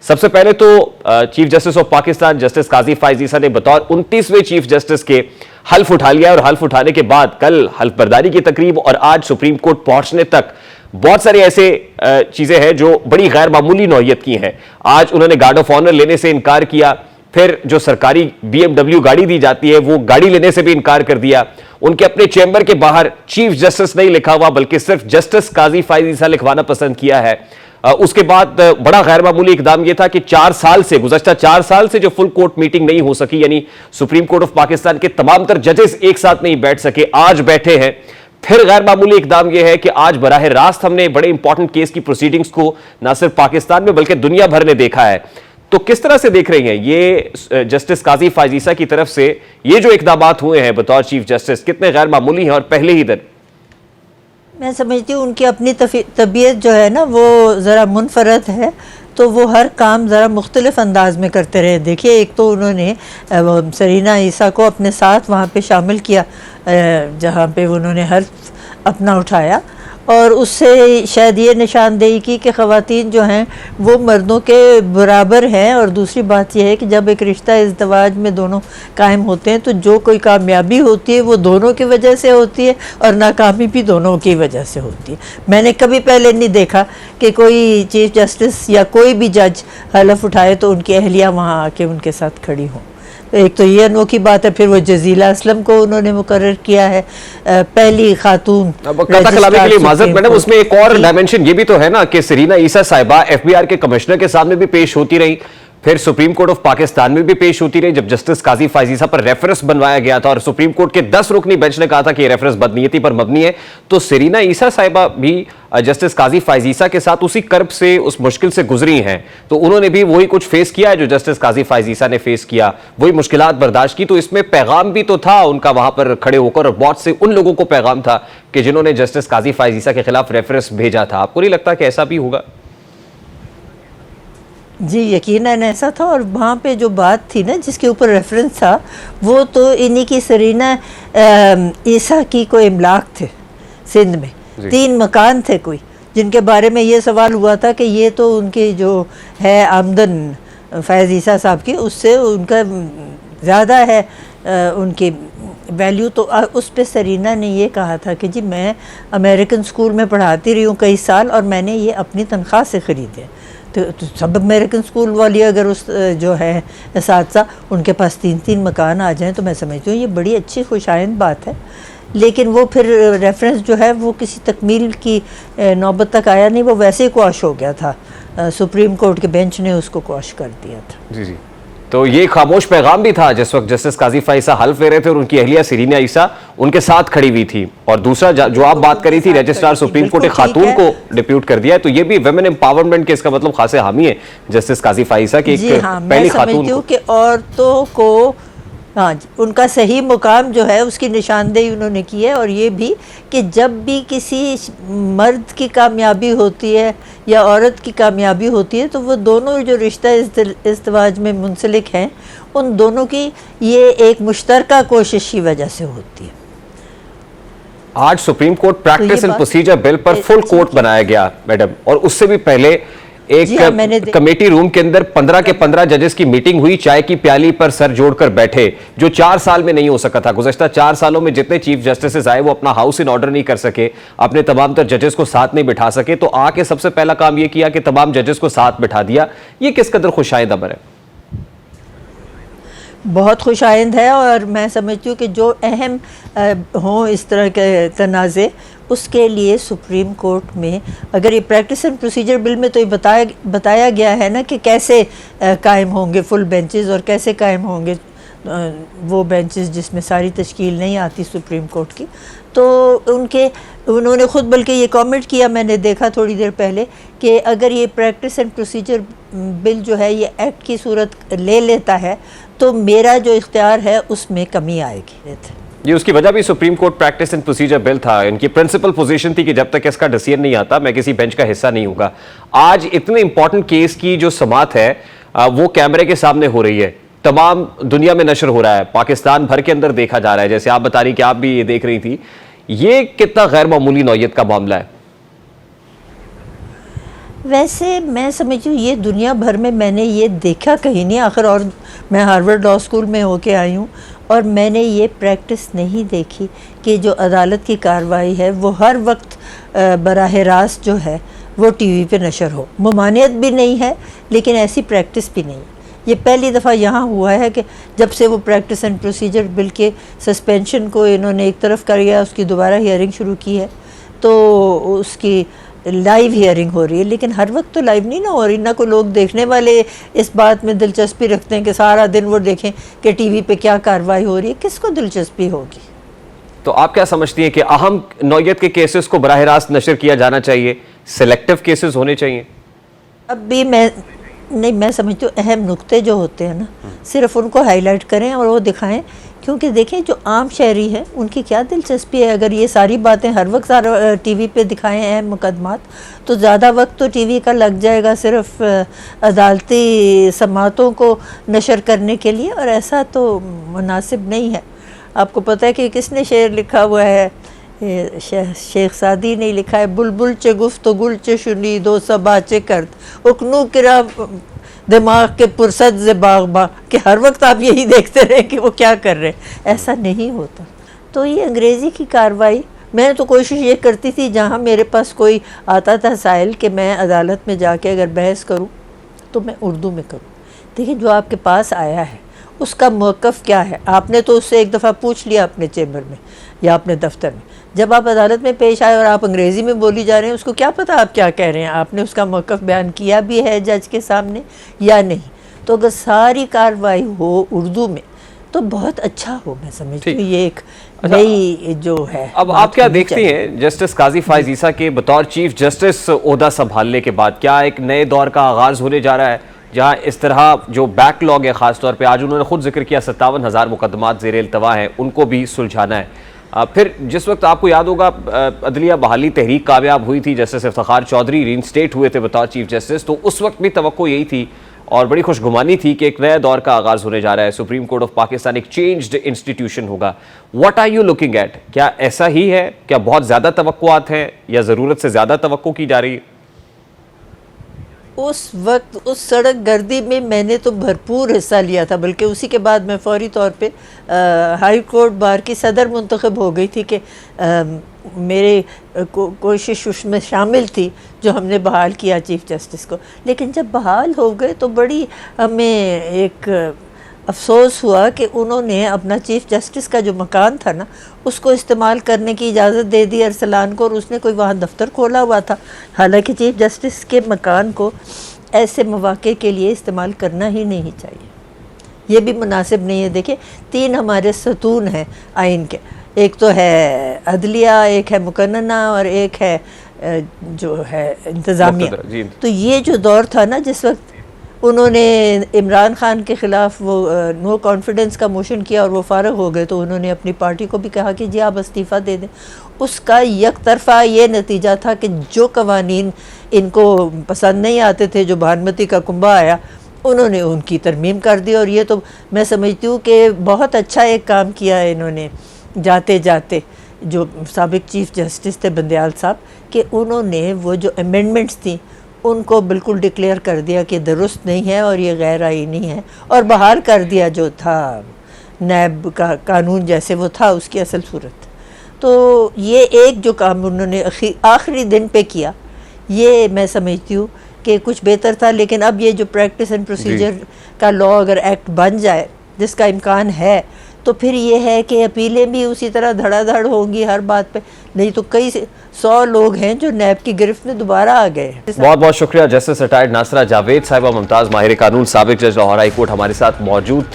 سب سے پہلے تو chief justice of Pakistan justice قاضی فائز عیسیٰ نے بطور 29ویں چیف جسٹس کے حلف اٹھا لیا، اور حلف اٹھانے کے بعد کل حلف برداری کی تقریب اور آج سپریم کورٹ پہنچنے تک بہت سارے ایسے چیزیں ہیں جو بڑی غیر معمولی نوعیت کی ہیں۔ آج انہوں نے گارڈ آف آنر لینے سے انکار کیا، پھر جو سرکاری BMW گاڑی دی جاتی ہے وہ گاڑی لینے سے بھی انکار کر دیا۔ ان کے اپنے چیمبر کے باہر چیف جسٹس نہیں لکھا ہوا بلکہ صرف جسٹس قاضی فائز عیسیٰ لکھوانا پسند کیا ہے۔ اس کے بعد بڑا غیر معمولی اقدام یہ تھا کہ گزشتہ 4 سال سے جو فل کورٹ میٹنگ نہیں ہو سکی، یعنی سپریم کورٹ آف پاکستان کے تمام تر ججز ایک ساتھ نہیں بیٹھ سکے، آج بیٹھے ہیں۔ پھر غیر معمولی اقدام یہ ہے کہ آج براہ راست ہم نے بڑے امپورٹنٹ کیس کی پروسیڈنگز کو نہ صرف پاکستان میں بلکہ دنیا بھر نے دیکھا ہے۔ تو کس طرح سے دیکھ رہی ہیں یہ جسٹس قاضی فائز عیسیٰ کی طرف سے یہ جو اقدامات ہوئے ہیں بطور چیف جسٹس، کتنے غیر معمولی ہیں اور پہلے ہی دن؟ میں سمجھتی ہوں ان کی اپنی طبیعت جو ہے نا وہ ذرا منفرد ہے، تو وہ ہر کام ذرا مختلف انداز میں کرتے رہے۔ دیکھیے، ایک تو انہوں نے سرینا عیسیٰ کو اپنے ساتھ وہاں پہ شامل کیا جہاں پہ انہوں نے حلف اپنا اٹھایا، اور اس سے شاید یہ نشاندہی کی کہ خواتین جو ہیں وہ مردوں کے برابر ہیں۔ اور دوسری بات یہ ہے کہ جب ایک رشتہ ازدواج میں دونوں قائم ہوتے ہیں تو جو کوئی کامیابی ہوتی ہے وہ دونوں کی وجہ سے ہوتی ہے اور ناکامی بھی دونوں کی وجہ سے ہوتی ہے۔ میں نے کبھی پہلے نہیں دیکھا کہ کوئی چیف جسٹس یا کوئی بھی جج حلف اٹھائے تو ان کی اہلیہ وہاں آ کے ان کے ساتھ کھڑی ہوں۔ ایک تو یہ انوکھی بات ہے، پھر وہ جزیلہ اسلم کو انہوں نے مقرر کیا ہے پہلی خاتون کلامی کے لیے معذرت میڈم، اس میں ایک اور ڈائمنشن یہ بھی تو ہے نا کہ سرینا عیسیٰ صاحبہ FBI کے کمشنر کے سامنے بھی پیش ہوتی رہی، پھر سپریم کورٹ آف پاکستان میں بھی پیش ہوتی رہی جب جسٹس قاضی فائز عیسیٰ پر ریفرنس بنوایا گیا تھا اور سپریم کورٹ کے 10 رکنی بینچ نے کہا تھا کہ یہ ریفرنس بدنیتی پر مبنی ہے۔ تو سرینا عیسیٰ صاحبہ بھی جسٹس قاضی فائز عیسیٰ کے ساتھ اسی کرب سے، اس مشکل سے گزری ہیں، تو انہوں نے بھی وہی کچھ فیس کیا ہے جو جسٹس قاضی فائز عیسیٰ نے فیس کیا، وہی مشکلات برداشت کی۔ تو اس میں پیغام بھی تو تھا ان کا وہاں پر کھڑے ہو کر، اور بہت سے ان لوگوں کو پیغام تھا کہ جنہوں نے جسٹس قاضی فائز عیسیٰ کے خلاف ریفرنس بھیجا تھا۔ آپ کو نہیں لگتا کہ ایسا بھی ہوگا؟ جی یقیناً ایسا تھا، اور وہاں پہ جو بات تھی نا جس کے اوپر ریفرنس تھا وہ تو انہی کی سرینا عیسیٰ کی کوئی املاک تھے سندھ میں، 3 مکان تھے کوئی، جن کے بارے میں یہ سوال ہوا تھا کہ یہ تو ان کی جو ہے آمدن فائز عیسیٰ صاحب کی اس سے ان کا زیادہ ہے ان کی ویلیو۔ تو اس پہ سرینا نے یہ کہا تھا کہ جی میں امریکن اسکول میں پڑھاتی رہی ہوں کئی سال اور میں نے یہ اپنی تنخواہ سے خریدے۔ تو سب امریکن اسکول والی اگر اس جو ہے اساتذہ ان کے پاس 3 مکان آ جائیں تو میں سمجھتی ہوں یہ بڑی اچھی خوشائند بات ہے۔ لیکن وہ پھر ریفرنس جو ہے وہ کسی تکمیل کی نوبت تک آیا نہیں، وہ ویسے ہی قواش ہو گیا تھا، سپریم کورٹ کے بینچ نے اس کو قواش کر دیا تھا۔ جی تو یہ خاموش پیغام بھی تھا جس وقت جسٹس قاضی فائز عیسیٰ حلف لے رہے تھے اور ان کی اہلیہ سرینا عیسیٰ ان کے ساتھ کھڑی ہوئی تھی۔ اور دوسرا جو آپ بات کری تھی رجسٹرار سپریم کورٹ ایک خاتون کو ڈیپیوٹ کر دیا ہے، تو یہ بھی ویمن امپاورمنٹ کے اس کا مطلب خاصے حامی ہے جسٹس قاضی فائز عیسیٰ کی ایک پہلی خاتون کو۔ میں سمجھتی ہوں کہ عورتوں کو ان کا صحیح مقام جو ہے اس کی نشاندہی انہوں نے کی ہے، اور یہ بھی کہ جب بھی کسی مرد کی کامیابی ہوتی ہے یا عورت کی کامیابی ہوتی ہے تو وہ دونوں جو رشتہ ازدواج میں منسلک ہیں ان دونوں کی یہ ایک مشترکہ کوشش کی وجہ سے ہوتی ہے۔ آج supreme court practice and procedure bill پر فل کورٹ بنایا گیا میڈم، اور اس سے بھی پہلے ایک کمیٹی روم کے اندر 15 کے 15 ججز کی میٹنگ ہوئی، چائے کی پیالی پر سر جوڑ کر بیٹھے، جو 4 سال میں نہیں ہو سکا تھا۔ گزشتہ 4 سالوں میں جتنے چیف جسٹسز آئے وہ اپنا ہاؤس ان آرڈر نہیں کر سکے، اپنے تمام تر ججز کو ساتھ نہیں بٹھا سکے، تو آ کے سب سے پہلا کام یہ کیا کہ تمام ججز کو ساتھ بٹھا دیا۔ یہ کس قدر خوشائند امر ہے؟ بہت خوش آئند ہے، اور میں سمجھتی ہوں کہ جو اہم ہوں اس طرح کے تنازع اس کے لیے سپریم کورٹ میں اگر یہ پریکٹس اینڈ پروسیجر بل میں تو یہ بتایا گیا ہے نا کہ کیسے قائم ہوں گے فل بینچز اور کیسے قائم ہوں گے وہ بینچز جس میں ساری تشکیل نہیں آتی سپریم کورٹ کی، تو انہوں نے خود بلکہ یہ کامنٹ کیا، میں نے دیکھا تھوڑی دیر پہلے، کہ اگر یہ پریکٹس اینڈ پروسیجر بل جو ہے یہ ایکٹ کی صورت لے لیتا ہے تو میرا جو اختیار ہے اس میں کمی آئے گی۔ یہ اس کی وجہ بھی supreme court practice and procedure bill تھا، ان کی پرنسپل پوزیشن تھی کہ جب تک اس کا ڈیسیژن نہیں آتا میں کسی بینچ کا حصہ نہیں ہوگا۔ آج اتنے امپورٹنٹ کیس کی جو سماعت ہے وہ کیمرے کے سامنے ہو رہی ہے، تمام دنیا میں نشر ہو رہا ہے، پاکستان بھر کے اندر دیکھا جا رہا ہے، جیسے آپ بتا رہی کہ آپ بھی یہ دیکھ رہی تھی، یہ کتنا غیر معمولی نوعیت کا معاملہ ہے؟ ویسے میں سمجھتی ہوں یہ دنیا بھر میں نے یہ دیکھا کہیں نہیں، آخر اور میں ہارورڈ لاء اسکول میں ہو کے آئی ہوں، اور میں نے یہ پریکٹس نہیں دیکھی کہ جو عدالت کی کارروائی ہے وہ ہر وقت براہ راست جو ہے وہ ٹی وی پہ نشر ہو۔ ممانعت بھی نہیں ہے لیکن ایسی پریکٹس بھی نہیں ہے۔ یہ پہلی دفعہ یہاں ہوا ہے کہ جب سے وہ پریکٹس اینڈ پروسیجر بل کے سسپینشن کو انہوں نے ایک طرف کر گیا، اس کی دوبارہ ہیئرنگ شروع کی ہے، تو اس کی لائیو ہیئرنگ ہو رہی ہے، لیکن ہر وقت تو لائیو نہیں نہ ہو رہی، نہ کوئی لوگ دیکھنے والے اس بات میں دلچسپی رکھتے ہیں کہ سارا دن وہ دیکھیں کہ ٹی وی پہ کیا کارروائی ہو رہی ہے، کس کو دلچسپی ہوگی؟ تو آپ کیا سمجھتی ہیں کہ اہم نوعیت کے کیسز کو براہ راست نشر کیا جانا چاہیے، سلیکٹیو کیسز ہونے چاہیے؟ اب بھی میں سمجھتی ہوں اہم نقطے جو ہوتے ہیں نا صرف ان کو ہائی لائٹ کریں اور وہ دکھائیں، کیونکہ دیکھیں جو عام شہری ہے ان کی کیا دلچسپی ہے اگر یہ ساری باتیں ہر وقت ٹی وی پہ دکھائیں اہم مقدمات، تو زیادہ وقت تو ٹی وی کا لگ جائے گا صرف عدالتی سماعتوں کو نشر کرنے کے لیے، اور ایسا تو مناسب نہیں ہے۔ آپ کو پتہ ہے کہ کس نے شعر لکھا ہوا ہے؟ شیخ سعدی نے لکھا ہے، بلبل چے گفت و گل چے شنید و صبا چے کرد اکنو کرا دماغ کے پرسد ز باغباں، کہ ہر وقت آپ یہی دیکھتے رہے کہ وہ کیا کر رہے ہیں، ایسا نہیں ہوتا۔ تو یہ انگریزی کی کارروائی میں تو کوشش یہ کرتی تھی جہاں میرے پاس کوئی آتا تھا سائل کہ میں عدالت میں جا کے اگر بحث کروں تو میں اردو میں کروں۔ دیکھیں جو آپ کے پاس آیا ہے اس کا موقف کیا ہے، آپ نے تو اس سے ایک دفعہ پوچھ لیا اپنے چیمبر میں یا اپنے دفتر میں، جب آپ عدالت میں پیش آئے اور آپ انگریزی میں بولی جا رہے ہیں، اس کو کیا پتہ آپ کیا کہہ رہے ہیں، آپ نے اس کا موقف بیان کیا بھی ہے جج کے سامنے یا نہیں۔ تو اگر ساری کارروائی ہو اردو میں تو بہت اچھا ہو، میں سمجھتی ہوں یہ ایک نئی جو ہے۔ اب آپ کیا دیکھتی ہیں جسٹس قاضی فائز عیسیٰ کے بطور چیف جسٹس عہدہ سنبھالنے کے بعد، کیا ایک نئے دور کا آغاز ہونے جا رہا ہے جہاں اس طرح جو بیک لاگ ہے، خاص طور پہ آج انہوں نے خود ذکر کیا 57,000 مقدمات زیر التوا ہیں، ان کو بھی سلجھانا ہے؟ پھر جس وقت آپ کو یاد ہوگا عدلیہ بحالی تحریک کامیاب ہوئی تھی، جسٹس افتخار چودھری ری انسٹیٹ ہوئے تھے بطور چیف جسٹس، تو اس وقت بھی توقع یہی تھی اور بڑی خوشگمانی تھی کہ ایک نئے دور کا آغاز ہونے جا رہا ہے، سپریم کورٹ آف پاکستان ایک چینجڈ انسٹیٹیوشن ہوگا۔ What are you looking at? کیا ایسا ہی ہے؟ کیا بہت زیادہ توقعات ہیں یا ضرورت سے زیادہ توقع کی جا رہی ہے؟ اس وقت اس سڑک گردی میں نے تو بھرپور حصہ لیا تھا، بلکہ اسی کے بعد میں فوری طور پہ ہائی کورٹ بار کی صدر منتخب ہو گئی تھی کہ میرے کوشش اس میں شامل تھی جو ہم نے بحال کیا چیف جسٹس کو۔ لیکن جب بحال ہو گئے تو بڑی ہمیں ایک افسوس ہوا کہ انہوں نے اپنا چیف جسٹس کا جو مکان تھا نا اس کو استعمال کرنے کی اجازت دے دی ارسلان کو، اور اس نے کوئی وہاں دفتر کھولا ہوا تھا، حالانکہ چیف جسٹس کے مکان کو ایسے مواقع کے لیے استعمال کرنا ہی نہیں چاہیے، یہ بھی مناسب نہیں ہے۔ دیکھیں 3 ہمارے ستون ہیں آئین کے، ایک تو ہے عدلیہ، ایک ہے مقننہ اور ایک ہے جو ہے انتظامیہ۔ تو یہ جو دور تھا نا جس وقت انہوں نے عمران خان کے خلاف وہ نو کانفیڈنس کا موشن کیا اور وہ فارغ ہو گئے، تو انہوں نے اپنی پارٹی کو بھی کہا کہ جی آپ استعفیٰ دے دیں۔ اس کا یک طرفہ یہ نتیجہ تھا کہ جو قوانین ان کو پسند نہیں آتے تھے، جو بھانمتی کا کنبہ آیا، انہوں نے ان کی ترمیم کر دی، اور یہ تو میں سمجھتی ہوں کہ بہت اچھا ایک کام کیا ہے انہوں نے جاتے جاتے، جو سابق چیف جسٹس تھے بندیال صاحب، کہ انہوں نے وہ جو امینڈمنٹس تھیں ان کو بالکل ڈکلیئر کر دیا کہ درست نہیں ہے اور یہ غیر آئینی ہے، اور بحال کر دیا جو تھا نیب کا قانون جیسے وہ تھا اس کی اصل صورت۔ تو یہ ایک جو کام انہوں نے آخری دن پہ کیا، یہ میں سمجھتی ہوں کہ کچھ بہتر تھا۔ لیکن اب یہ جو پریکٹس اینڈ پروسیجر کا لاء اگر ایکٹ بن جائے، جس کا امکان ہے، تو پھر یہ ہے کہ اپیلیں بھی اسی طرح دھڑا دھڑ ہوں گی ہر بات پہ، نہیں تو کئی 100 لوگ ہیں جو نیب کی گرفت میں دوبارہ آ گئے ہیں۔ بہت بہت شکریہ جسٹس ریٹائرڈ ناصرہ جاوید صاحبہ، ممتاز ماہر قانون، سابق جج لاہور ہائی کورٹ، ہمارے ساتھ موجود تھی۔